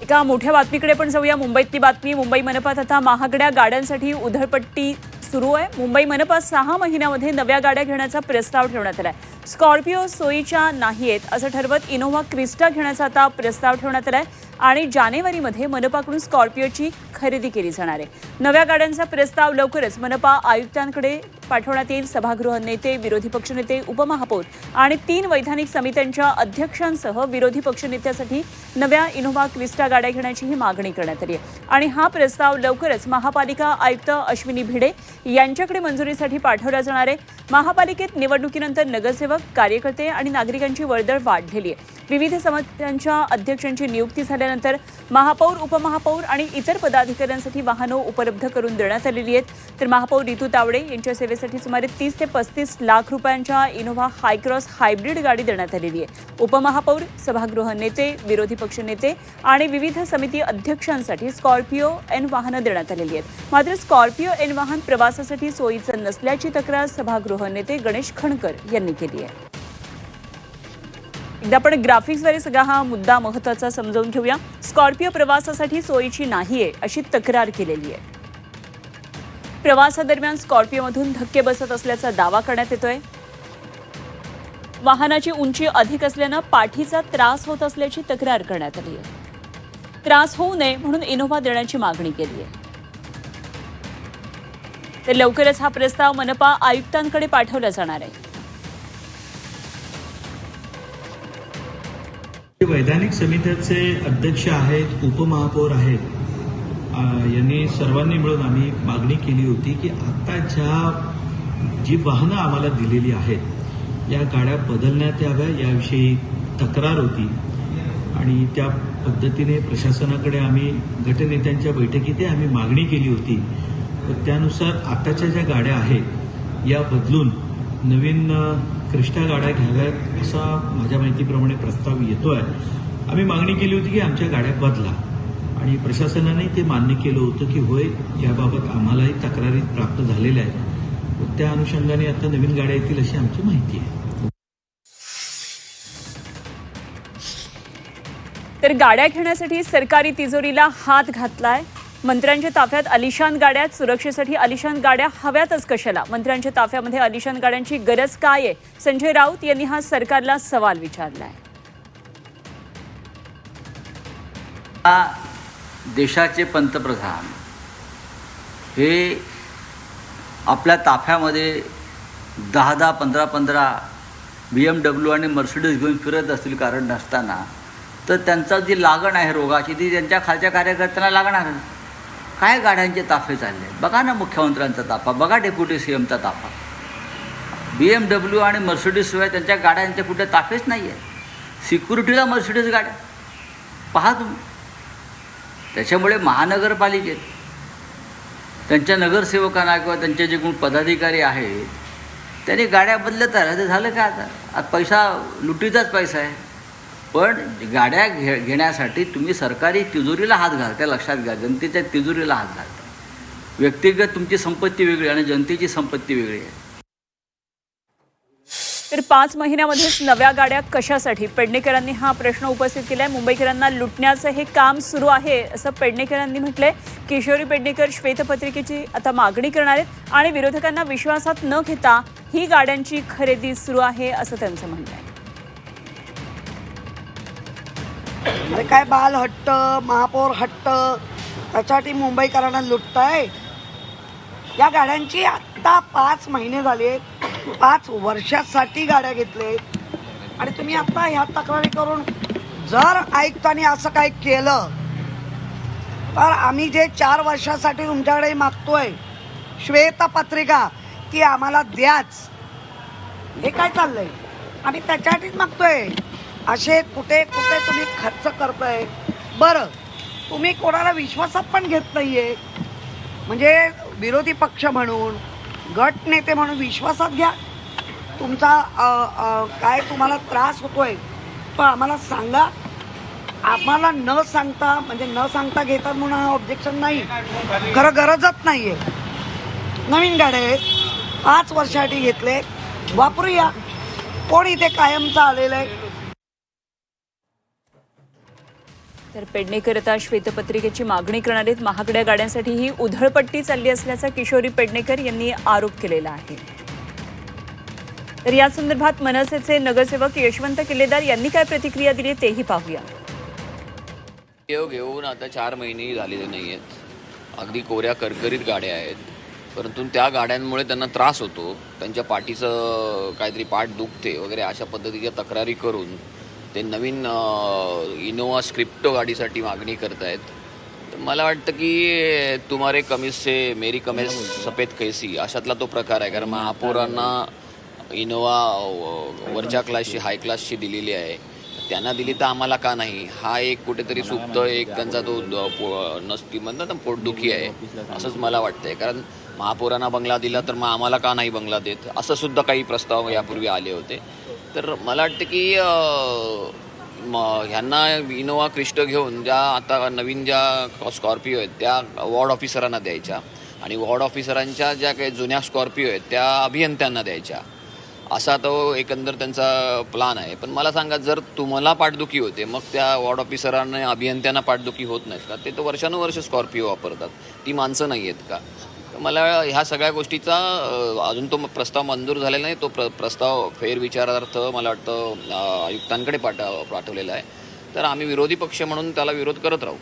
एका मोठ्या बातमीकडे पण जाऊया. मुंबईतली बातमी. मुंबई मनपात आता महागड्या गाड्यांसाठी उधळपट्टी सुरू आहे. मुंबई मनपा 6 महिन्यामध्ये नव्या गाड्या घेण्याचा प्रस्ताव ठेवण्यात आलाय. स्कॉर्पिओ सोयीच्या नाहीयेत असं ठरवत इनोव्हा क्रिस्टा घेण्याचा आता प्रस्ताव ठेवण्यात आलाय आणि जानेवारीमध्ये मनपाकडून स्कॉर्पिओची खरेदी केली जाणार आहे. नव्या गाड्यांचा प्रस्ताव लवकरच मनपा आयुक्तांकडे पाठवण्यात येईल. सभागृह नेते, विरोधी पक्षनेते, उपमहापौर आणि 3 वैधानिक समित्यांच्या अध्यक्षांसह विरोधी पक्षनेत्यासाठी नव्या इनोव्हा क्रिस्टा गाड्या घेण्याचीही मागणी करण्यात आली आहे आणि हा प्रस्ताव लवकरच महापालिका आयुक्त अश्विनी भिडे यांच्याकडे मंजुरीसाठी पाठवला जाणार आहे. महापालिकेत निवडणुकीनंतर नगरसेवक, कार्यकर्ते आणि नागरिकांची वर्दळ वाढलेली आहे. विविध समित्यांच्या अध्यक्षांची नियुक्ती झाल्यानंतर महापौर, उपमहापौर आणि इतर पदाधिकाऱ्यांसाठी वाहनं उपलब्ध करून देण्यात आलेली आहेत. तर महापौर रितू तावडे यांच्या सेवेसाठी सुमारे 30 ते 35 लाख रुपयांच्या इनोव्हा हायक्रॉस हायब्रिड गाडी देण्यात आलेली आहे. उपमहापौर, सभागृह नेते, विरोधी पक्षनेते आणि विविध समिती अध्यक्षांसाठी स्कॉर्पिओ एन वाहनं देण्यात आलेली आहेत. मात्र स्कॉर्पिओ एन वाहन प्रवासासाठी सोयीचं नसल्याची तक्रार सभागृह नेते गणेश खणकर यांनी केली आहे. एकदा आपण ग्राफिक्सद्वारे सगळा हा मुद्दा महत्त्वाचा समजावून घेऊया. स्कॉर्पिओ प्रवासासाठी सोयीची नाहीये अशी तक्रार केलेली आहे. प्रवासादरम्यान स्कॉर्पिओमधून धक्के बसत असल्याचा दावा करण्यात येतोय. वाहनाची उंची अधिक असल्यानं पाठीचा त्रास होत असल्याची तक्रार करण्यात आली आहे. त्रास होऊ नये म्हणून इनोव्हा देण्याची मागणी केली आहे. तर लवकरच हा प्रस्ताव मनपा आयुक्तांकडे पाठवला जाणार आहे. वैधानिक समितीचे अध्यक्ष आहेत, उपमहापौर आहेत, यांनी सर्वांनी मिळून आम्ही मागणी केली होती की आता जी वाहनं आम्हाला दिलेली आहेत या गाड्या बदलण्यात याव्या याविषयी तक्रार होती आणि त्या पद्धतीने प्रशासनाकडे आम्ही गटनेत्यांच्या बैठकीत आम्ही मागणी केली होती. तर त्यानुसार आताच्या ज्या गाड्या आहेत या बदलून नवीन क्रिस्टा गाड्या घ्याव्यात असा माझ्या माहितीप्रमाणे प्रस्ताव येतो आहे. आम्ही मागणी केली होती की आमच्या गाड्या बदला आणि प्रशासनाने ते मान्य केलं होतं की होय, याबाबत आम्हालाही तक्रारी प्राप्त झालेल्या आहेत. त्या अनुषंगाने आता नवीन गाड्या येतील अशी आमची माहिती आहे. तर गाड्या घेण्यासाठी सरकारी तिजोरीला हात घातलाय. मंत्र्यांच्या ताफ्यात आलिशान गाड्या, सुरक्षेसाठी आलिशान गाड्या हव्यातच कशाला? मंत्र्यांच्या ताफ्यामध्ये आलिशान गाड्यांची गरज काय आहे? संजय राऊत यांनी हा सरकारला सवाल विचारलाय. देशाचे पंतप्रधान हे आपल्या ताफ्यामध्ये 10-10, 15-15 BMW आणि मर्सिडीज घेऊन फिरत असतील कारण नसताना, तर त्यांचा जी लागण आहे रोगाची ती त्यांच्या खालच्या कार्यकर्त्यांना लागणार. काय गाड्यांचे ताफे चालले बघा ना. मुख्यमंत्र्यांचा ताफा बघा, डेप्युटी सीएमचा ताफा. BMW आणि मर्सिडीजशिवाय त्यांच्या गाड्यांचे कुठे ताफेच नाही आहेत. सिक्युरिटीला मर्सिडीज गाड्या पहा तुम्ही. त्याच्यामुळे महानगरपालिकेत त्यांच्या नगरसेवकांना किंवा त्यांचे जे कोण पदाधिकारी आहेत त्यांनी गाड्या बदलत आल्या. ते झालं का आता पैसा लुटीचाच पैसा आहे. पण गाड्या घेण्यासाठी तुम्ही सरकारी तिजोरीला हात घालता, लक्षात घ्या. जनतेच्या तिजोरीला हात घालता. व्यक्तिगत तुमची संपत्ती वेगळी आणि जनतेची संपत्ती वेगळी आहे. तर 5 महिन्यामध्येच नव्या गाड्या कशासाठी? पेडणेकरांनी हा प्रश्न उपस्थित केलाय. मुंबईकरांना लुटण्याचं हे काम सुरू आहे असं पेडणेकरांनी म्हटलंय. किशोरी पेडणेकर श्वेतपत्रिकेची आता मागणी करणार आहेत आणि विरोधकांना विश्वासात न घेता ही गाड्यांची खरेदी सुरू आहे असं त्यांचं म्हणणं आहे. म्हणजे काय बाल हट्ट, महापौर हट्ट, त्याच्यासाठी मुंबईकरांना लुटताय. या गाड्यांची आत्ता 5 महिने झाले, 5 वर्षासाठी गाड्या घेतले आणि तुम्ही आता ह्या तक्रारी करून जर आयुक्तांनी असं काय केलं तर आम्ही जे 4 वर्षासाठी तुमच्याकडे मागतोय श्वेतपत्रिका ती आम्हाला द्याच. हे काय चाललंय? आम्ही त्याच्यासाठीच मागतोय. असे कुठे कुठे तुम्ही खर्च करताय. बरं, तुम्ही कोणाला विश्वासात पण घेत नाहीये. म्हणजे विरोधी पक्ष म्हणून, गट नेते म्हणून विश्वासात घ्या. तुमचा काय तुम्हाला त्रास होतोय तो आम्हाला सांगा. आम्हाला न सांगता घेतात म्हणून हा ऑब्जेक्शन नाही. खरं गरजच नाही आहे. नवीन गाड्या आहेत, 5 वर्षासाठी घेतले, वापरूया. कोण इथे कायमचं आलेलं आहे? तर पेडणेकर आता श्वेतपत्रिकेची मागणी करणार आहेत. महागड्या गाड्यांसाठी ही उधळपट्टी चालली असल्याचा किशोरी पेडणेकर यांनी आरोप केलेला आहे. तर या संदर्भात मनसेचे नगरसेवक यशवंत किल्लेदार यांनी काय प्रतिक्रिया दिली तेही पाहूया. घेऊन आता 4 महिनेही झालेले नाही आहेत. अगदी कोऱ्या करकरीत गाड्या आहेत, परंतु त्या गाड्यांमुळे त्यांना त्रास होतो. त्यांच्या पाठीचं काहीतरी पाठ दुखते वगैरे अशा पद्धतीच्या तक्रारी करून ते नवीन इनोवा स्क्रिप्टो गाडीसाठी मागणी करतायत. तर मला वाटतं की तुम्हारे कमीज से मेरी कमीज सफेद कैसी अशातला तो प्रकार आहे. कारण महापौरांना इनोवा वरच्या क्लासची हाय क्लासची दिलेली आहे, त्यांना दिली तर आम्हाला का नाही, हा एक कुठेतरी सुप्त एक त्यांचा तो नसती म्हणतात ना पोटदुखी आहे असंच मला वाटतंय. कारण महापौरांना बंगला दिला तर मग आम्हाला का नाही बंगला देत, असं सुद्धा काही प्रस्ताव यापूर्वी आले होते. तर मला वाटतं की ह्यांना इनोवा क्रिस्टो घेऊन ज्या आता नवीन ज्या स्कॉर्पिओ आहेत त्या वॉर्ड ऑफिसरांना द्यायच्या आणि वॉर्ड ऑफिसरांच्या ज्या काही जुन्या स्कॉर्पिओ आहेत त्या अभियंत्यांना द्यायच्या, असा तो एकंदर त्यांचा प्लान आहे. पण मला सांगा, जर तुम्हाला पाठदुखी होते मग त्या वॉर्ड ऑफिसरांना अभियंत्यांना पाठदुखी होत नाहीत का? ते तर वर्षानुवर्ष स्कॉर्पिओ वापरतात, ती माणसं नाही आहेत का? तर मला ह्या सगळ्या गोष्टीचा अजून तो प्रस्ताव मंजूर झालेला नाही. तो प्रस्ताव फेरविचारार्थ मला वाटतं आयुक्तांकडे पाठवलेला आहे. तर आम्ही विरोधी पक्ष म्हणून त्याला विरोध करत राहू.